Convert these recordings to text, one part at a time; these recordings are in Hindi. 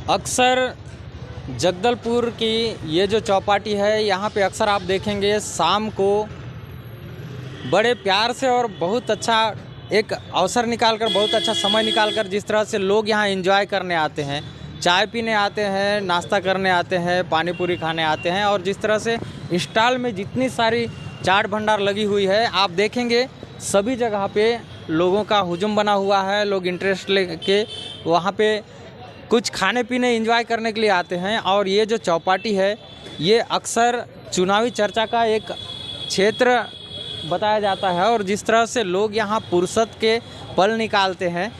अक्सर जगदलपुर की ये जो चौपाटी है, यहाँ पे अक्सर आप देखेंगे शाम को बड़े प्यार से और बहुत अच्छा एक अवसर निकालकर, बहुत अच्छा समय निकालकर जिस तरह से लोग यहाँ एंजॉय करने आते हैं, चाय पीने आते हैं, नाश्ता करने आते हैं, पानी पूरी खाने आते हैं, और जिस तरह से स्टॉल में जितनी सारी चाट भंडार लगी हुई है, आप देखेंगे सभी जगह पे लोगों का हुजूम बना हुआ है। लोग इंटरेस्ट लेके वहाँ पे कुछ खाने पीने एंजॉय करने के लिए आते हैं। और ये जो चौपाटी है, ये अक्सर चुनावी चर्चा का एक क्षेत्र बताया जाता है, और जिस तरह से लोग यहाँ फुर्सत के पल निकालते हैं,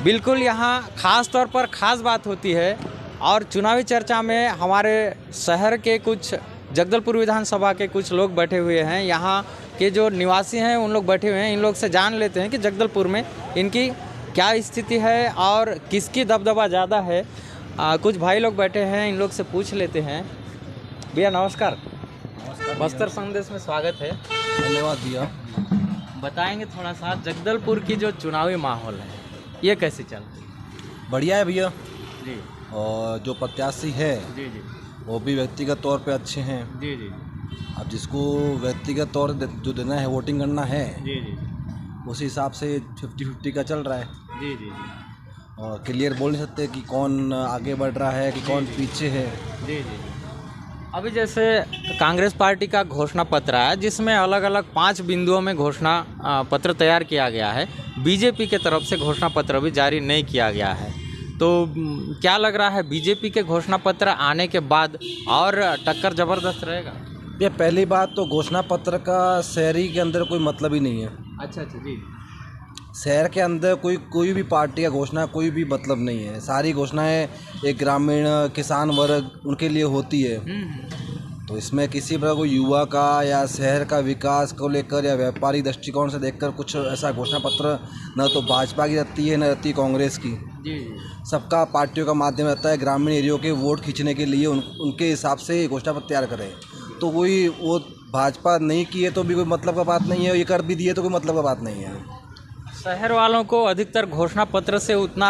बिल्कुल यहाँ ख़ास तौर पर ख़ास बात होती है। और चुनावी चर्चा में हमारे शहर के कुछ जगदलपुर विधानसभा के कुछ लोग बैठे हुए हैं, यहाँ के जो निवासी हैं उन लोग बैठे हुए हैं। इन लोग से जान लेते हैं कि जगदलपुर में इनकी क्या स्थिति है और किसकी दबदबा ज़्यादा है। कुछ भाई लोग बैठे हैं, इन लोग से पूछ लेते हैं। भैया नमस्कार। बस्तर संदेश में स्वागत है। धन्यवाद भैया। बताएंगे थोड़ा सा जगदलपुर की जो चुनावी माहौल है, ये कैसे चल रही है? बढ़िया है भैया जी। और जो प्रत्याशी है जी जी वो भी व्यक्तिगत तौर पे अच्छे हैं। जी जी अब जिसको व्यक्तिगत तौर जो देना है, वोटिंग करना है, जी जी उसी हिसाब से 50-50 का चल रहा है। जी जी और क्लियर बोल नहीं सकते कि कौन आगे बढ़ रहा है कि कौन पीछे है। जी जी। अभी जैसे कांग्रेस पार्टी का घोषणा पत्र है, जिसमें अलग अलग 5 बिंदुओं में घोषणा पत्र तैयार किया गया है। बीजेपी के तरफ से घोषणा पत्र अभी जारी नहीं किया गया है, तो क्या लग रहा है बीजेपी के घोषणा पत्र आने के बाद और टक्कर ज़बरदस्त रहेगा? ये पहली बात तो घोषणा पत्र का शहरी के अंदर कोई मतलब ही नहीं है। अच्छा जी। शहर के अंदर कोई भी पार्टी का घोषणा कोई भी मतलब नहीं है। सारी घोषणाएं एक ग्रामीण किसान वर्ग उनके लिए होती है। तो इसमें किसी प्रकार को युवा का या शहर का विकास को लेकर या व्यापारिक दृष्टिकोण से देखकर कुछ ऐसा घोषणा पत्र न तो भाजपा की रहती है, न रहती कांग्रेस की। जी। सबका पार्टियों का माध्यम रहता है ग्रामीण एरियो के वोट खींचने के लिए, उनके हिसाब से घोषणा पत्र तैयार करें। तो कोई वो भाजपा नहीं किए तो भी कोई मतलब का बात नहीं है, ये कर भी दिए तो कोई मतलब का बात नहीं है। शहर वालों को अधिकतर घोषणा पत्र से उतना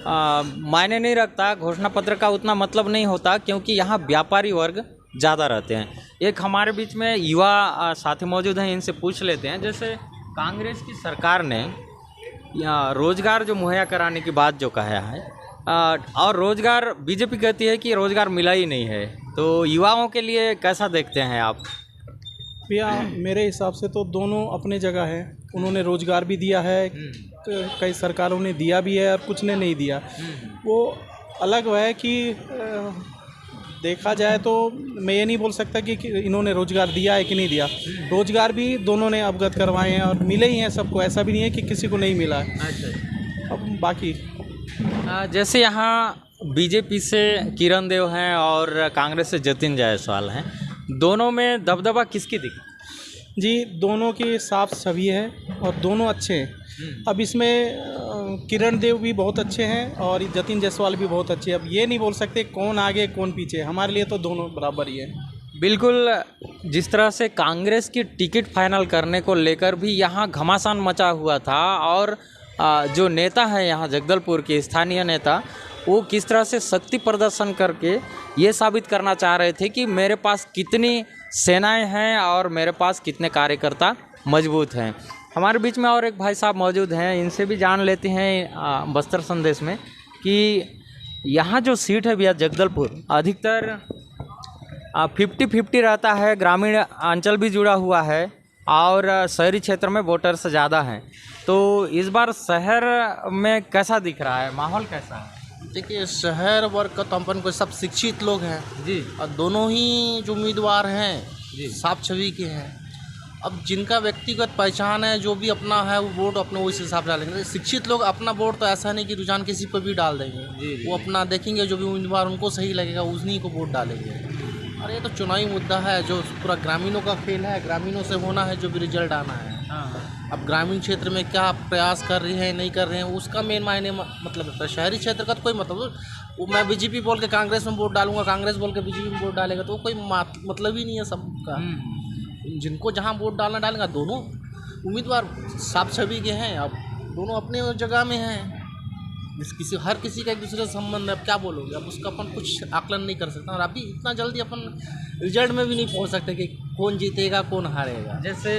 मायने नहीं रखता, घोषणा पत्र का उतना मतलब नहीं होता, क्योंकि यहाँ व्यापारी वर्ग ज़्यादा रहते हैं। एक हमारे बीच में युवा साथी मौजूद हैं, इनसे पूछ लेते हैं। जैसे कांग्रेस की सरकार ने रोज़गार जो मुहैया कराने की बात जो कहा है, और रोज़गार बीजेपी कहती है कि रोज़गार मिला ही नहीं है, तो युवाओं के लिए कैसा देखते हैं आप? भैया मेरे हिसाब से तो दोनों अपने जगह है। उन्होंने रोज़गार भी दिया है, कई सरकारों ने दिया भी है और कुछ ने नहीं दिया। वो अलग है कि देखा जाए तो मैं ये नहीं बोल सकता कि इन्होंने रोज़गार दिया है कि नहीं दिया। रोज़गार भी दोनों ने अवगत करवाए हैं और मिले ही हैं सबको, ऐसा भी नहीं है कि किसी को नहीं मिला है। अच्छा। अब बाकी जैसे यहाँ बीजेपी से किरण देव हैं और कांग्रेस से जतिन जायसवाल हैं, दोनों में दबदबा किसकी दिखी? जी, दोनों की साफ छवि है और दोनों अच्छे हैं। अब इसमें किरण देव भी बहुत अच्छे हैं और जतिन जायसवाल भी बहुत अच्छे हैं। अब ये नहीं बोल सकते कौन आगे कौन पीछे, हमारे लिए तो दोनों बराबर ही है। बिल्कुल। जिस तरह से कांग्रेस की टिकट फाइनल करने को लेकर भी यहाँ घमासान मचा हुआ था, और जो नेता है यहाँ जगदलपुर के स्थानीय नेता, वो किस तरह से शक्ति प्रदर्शन करके ये साबित करना चाह रहे थे कि मेरे पास कितनी सेनाएं हैं और मेरे पास कितने कार्यकर्ता मजबूत हैं। हमारे बीच में और एक भाई साहब मौजूद हैं, इनसे भी जान लेते हैं बस्तर संदेश में कि यहाँ जो सीट है भैया जगदलपुर, अधिकतर 50-50 रहता है। ग्रामीण अंचल भी जुड़ा हुआ है और शहरी क्षेत्र में वोटर्स ज़्यादा हैं, तो इस बार शहर में कैसा दिख रहा है, माहौल कैसा है? देखिए, शहर वर्ग का तो अपन को सब शिक्षित लोग हैं जी। और दोनों ही जो उम्मीदवार हैं जी। साफ छवि के हैं। अब जिनका व्यक्तिगत पहचान है, जो भी अपना है, वो वोट अपने उस हिसाब से डालेंगे। शिक्षित लोग अपना वोट तो ऐसा नहीं कि रुझान किसी पर भी डाल देंगे। जी। वो अपना देखेंगे, जो भी उम्मीदवार उनको सही लगेगा उन्हीं को वोट डालेंगे। और ये तो चुनावी मुद्दा है, जो पूरा ग्रामीणों का खेल है, ग्रामीणों से होना है जो भी रिजल्ट आना है। अब ग्रामीण क्षेत्र में क्या प्रयास कर रही हैं नहीं कर रहे हैं, उसका मेन मायने मतलब है। शहरी क्षेत्र का तो कोई मतलब, वो मैं बीजेपी बोल के कांग्रेस में वोट डालूंगा, कांग्रेस बोल के बीजेपी में वोट डालेगा, तो कोई मतलब ही नहीं है सबका। जिनको जहां वोट डालना डालेगा, दोनों उम्मीदवार साफ छवि के हैं, अब दोनों अपने जगह में हैं। हर किसी का एक दूसरे से संबंध है, अब क्या बोलोगे, अब उसका अपन कुछ आकलन नहीं कर सकते, और अभी इतना जल्दी अपन रिजल्ट में भी नहीं पहुंच सकते कि कौन जीतेगा कौन हारेगा। जैसे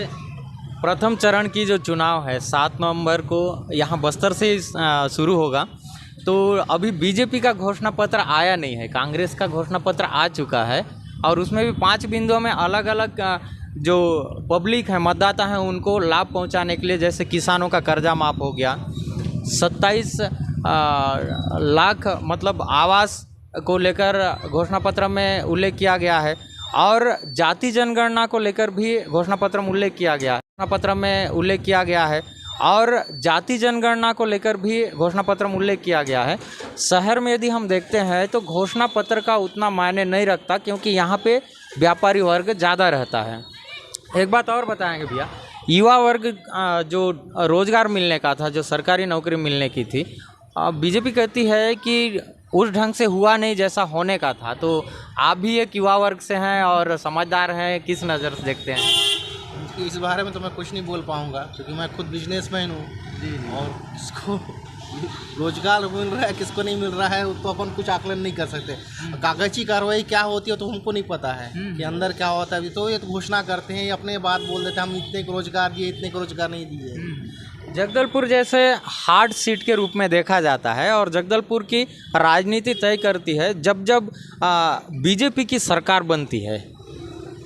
प्रथम चरण की जो चुनाव है 7 नवंबर को यहाँ बस्तर से शुरू होगा, तो अभी बीजेपी का घोषणा पत्र आया नहीं है, कांग्रेस का घोषणा पत्र आ चुका है और उसमें भी 5 बिंदुओं में अलग अलग जो पब्लिक है, मतदाता हैं, उनको लाभ पहुंचाने के लिए, जैसे किसानों का कर्जा माफ़ हो गया, 27 लाख मतलब आवास को लेकर घोषणा पत्र में उल्लेख किया गया है और जाति जनगणना को लेकर भी घोषणा पत्र में उल्लेख किया गया है, और जाति जनगणना को लेकर भी घोषणा पत्र में उल्लेख किया गया है। शहर में यदि हम देखते हैं तो घोषणा पत्र का उतना मायने नहीं रखता, क्योंकि यहाँ पे व्यापारी वर्ग ज़्यादा रहता है। एक बात और बताएंगे भैया, युवा वर्ग जो रोज़गार मिलने का था, जो सरकारी नौकरी मिलने की थी, बीजेपी कहती है कि उस ढंग से हुआ नहीं जैसा होने का था, तो आप भी एक युवा वर्ग से हैं और समझदार हैं, किस नज़र से देखते हैं? इस बारे में तो मैं कुछ नहीं बोल पाऊँगा, क्योंकि मैं खुद बिजनेसमैन हूँ और किसको रोजगार मिल रहा है किसको नहीं मिल रहा है वो तो अपन कुछ आकलन नहीं कर सकते। कागजी कार्रवाई क्या होती है तो हमको नहीं पता है कि अंदर क्या होता है। अभी तो ये तो घोषणा करते हैं, अपने बात बोल देते हैं, हम इतने को रोजगार दिए, इतने को रोजगार नहीं दिए। जगदलपुर जैसे हार्ड सीट के रूप में देखा जाता है और जगदलपुर की राजनीति तय करती है, जब जब बीजेपी की सरकार बनती है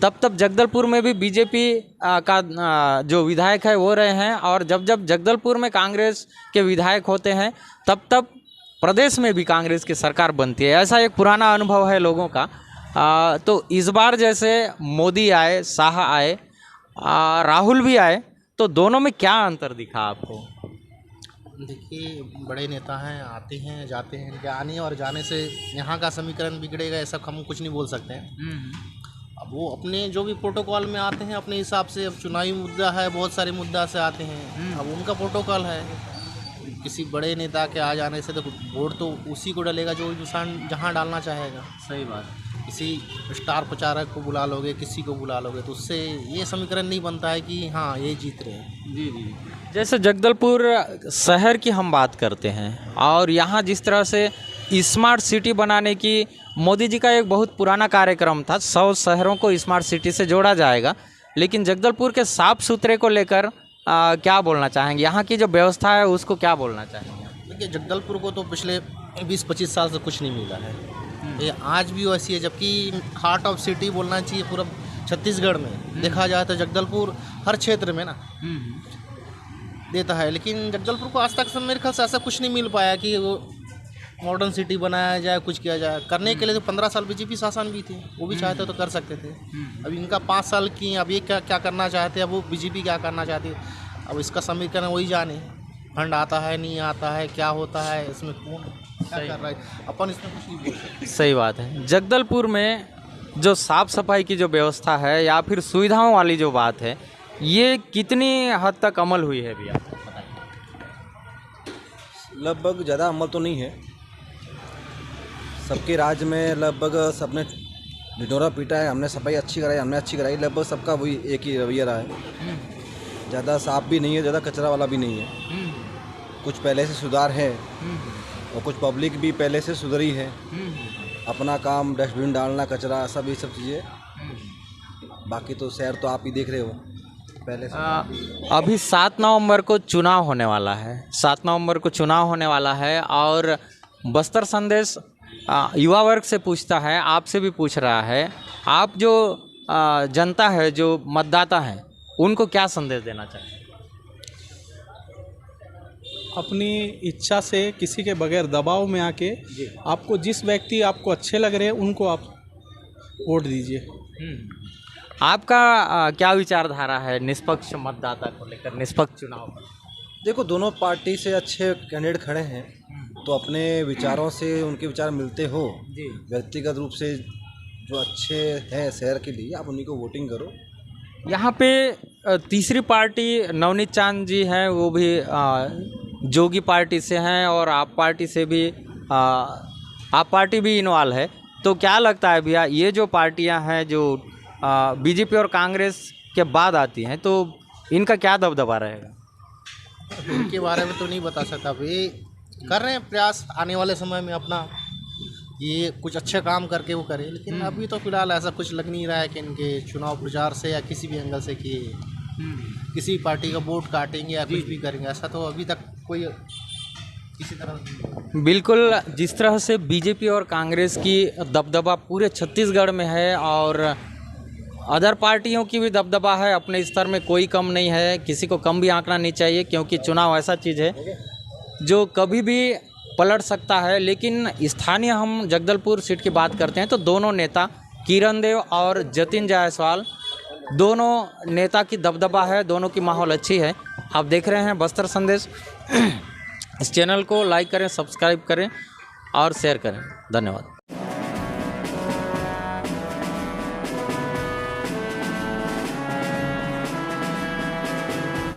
तब तब जगदलपुर में भी बीजेपी का जो विधायक है वो रहे हैं, और जब जब जगदलपुर में कांग्रेस के विधायक होते हैं तब तब प्रदेश में भी कांग्रेस की सरकार बनती है। ऐसा एक पुराना अनुभव है लोगों का। तो इस बार जैसे मोदी आए, शाह आए, राहुल भी आए, तो दोनों में क्या अंतर दिखा आपको? देखिए, बड़े नेता हैं, आते हैं जाते हैं, इनके आने और जाने से यहाँ का समीकरण बिगड़ेगा ऐसा हम कुछ नहीं बोल सकते हैं। अब वो अपने जो भी प्रोटोकॉल में आते हैं अपने हिसाब से, अब चुनावी मुद्दा है, बहुत सारे मुद्दा से आते हैं, अब उनका प्रोटोकॉल है। किसी बड़े नेता के आ जाने से तो वोट तो उसी को डलेगा जो इंसान जहाँ डालना चाहेगा। सही बात। किसी स्टार प्रचारक को बुला लोगे, किसी को बुला लोगे, तो उससे ये समीकरण नहीं बनता है कि हाँ ये जीत रहे हैं। जी जी। जैसे जगदलपुर शहर की हम बात करते हैं और यहाँ जिस तरह से स्मार्ट सिटी बनाने की मोदी जी का एक बहुत पुराना कार्यक्रम था, 100 शहरों को स्मार्ट सिटी से जोड़ा जाएगा, लेकिन जगदलपुर के साफ़ सुथरे को लेकर क्या बोलना चाहेंगे? यहाँ की जो व्यवस्था है उसको क्या बोलना चाहेंगे? देखिए, जगदलपुर को तो पिछले 20-25 साल से कुछ नहीं मिला है, ये आज भी वैसी है, जबकि हार्ट ऑफ सिटी बोलना चाहिए पूरा छत्तीसगढ़ में। देखा जाए तो जगदलपुर हर क्षेत्र में ना देता है, लेकिन जगदलपुर को आज तक मेरे ख्याल से ऐसा कुछ नहीं मिल पाया कि वो मॉडर्न सिटी बनाया जाए, कुछ किया जाए। करने के लिए तो 15 साल बीजेपी शासन भी थे, वो भी चाहते तो कर सकते थे। अब इनका 5 साल की, अब ये क्या करना चाहते हैं, अब वो बीजेपी क्या करना चाहती है, अब इसका समीकरण वही जाने। फंड आता है नहीं आता है, क्या होता है इसमें, कौन क्या कर रहा है, अपन इसमें कुछ नहीं बोल सकते। सही बात है। जगदलपुर में जो साफ़ सफाई की जो व्यवस्था है या फिर सुविधाओं वाली जो बात है, ये कितनी हद तक अमल हुई है भैया? लगभग ज़्यादा अमल तो नहीं है। सबके राज्य में लगभग सबने ढिढोरा पीटा है, हमने सफाई अच्छी कराई, लगभग सबका वही एक ही रवैया रहा है। ज़्यादा साफ भी नहीं है, ज़्यादा कचरा वाला भी नहीं है। कुछ पहले से सुधार है और कुछ पब्लिक भी पहले से सुधरी है। अपना काम डस्टबिन डालना, कचरा, सब ये सब चीज़ें। बाकी तो शहर तो आप ही देख रहे हो पहले से। अभी 7 नवंबर को चुनाव होने वाला है, 7 नवंबर को चुनाव होने वाला है और बस्तर संदेश युवा वर्ग से पूछता है, आपसे भी पूछ रहा है, आप जो जनता है, जो मतदाता हैं, उनको क्या संदेश देना चाहेंगे? अपनी इच्छा से, किसी के बगैर दबाव में आके आपको जिस व्यक्ति आपको अच्छे लग रहे हैं उनको आप वोट दीजिए। आपका क्या विचारधारा है निष्पक्ष मतदाता को लेकर, निष्पक्ष चुनाव पर? देखो, दोनों पार्टी से अच्छे कैंडिडेट खड़े हैं, तो अपने विचारों से उनके विचार मिलते हो, व्यक्तिगत रूप से जो अच्छे हैं शहर के लिए, आप उन्हीं को वोटिंग करो। यहाँ पे तीसरी पार्टी नवनीत चांद जी हैं, वो भी जोगी पार्टी से हैं और आप पार्टी से भी आप पार्टी भी इन्वॉल्व है। तो क्या लगता है भैया, ये जो पार्टियां हैं जो बीजेपी और कांग्रेस के बाद आती हैं, तो इनका क्या दबदबा रहेगा? इनके बारे में तो नहीं बता सकता। ये कर रहे हैं प्रयास आने वाले समय में अपना ये कुछ अच्छे काम करके वो करें, लेकिन अभी तो फिलहाल ऐसा कुछ लग नहीं रहा है कि इनके चुनाव प्रचार से या किसी भी एंगल से कि किसी पार्टी का वोट काटेंगे या कुछ भी करेंगे, ऐसा तो अभी तक कोई किसी तरह। बिल्कुल, जिस तरह से बीजेपी और कांग्रेस की दबदबा पूरे छत्तीसगढ़ में है और अदर पार्टियों की भी दबदबा है, अपने स्तर में कोई कम नहीं है, किसी को कम भी आंकना नहीं चाहिए, क्योंकि चुनाव ऐसा चीज़ है जो कभी भी पलट सकता है। लेकिन स्थानीय हम जगदलपुर सीट की बात करते हैं तो दोनों नेता किरण देव और जतिन जायसवाल, दोनों नेता की दबदबा है, दोनों की माहौल अच्छी है। आप देख रहे हैं बस्तर संदेश। इस चैनल को लाइक करें, सब्सक्राइब करें और शेयर करें। धन्यवाद।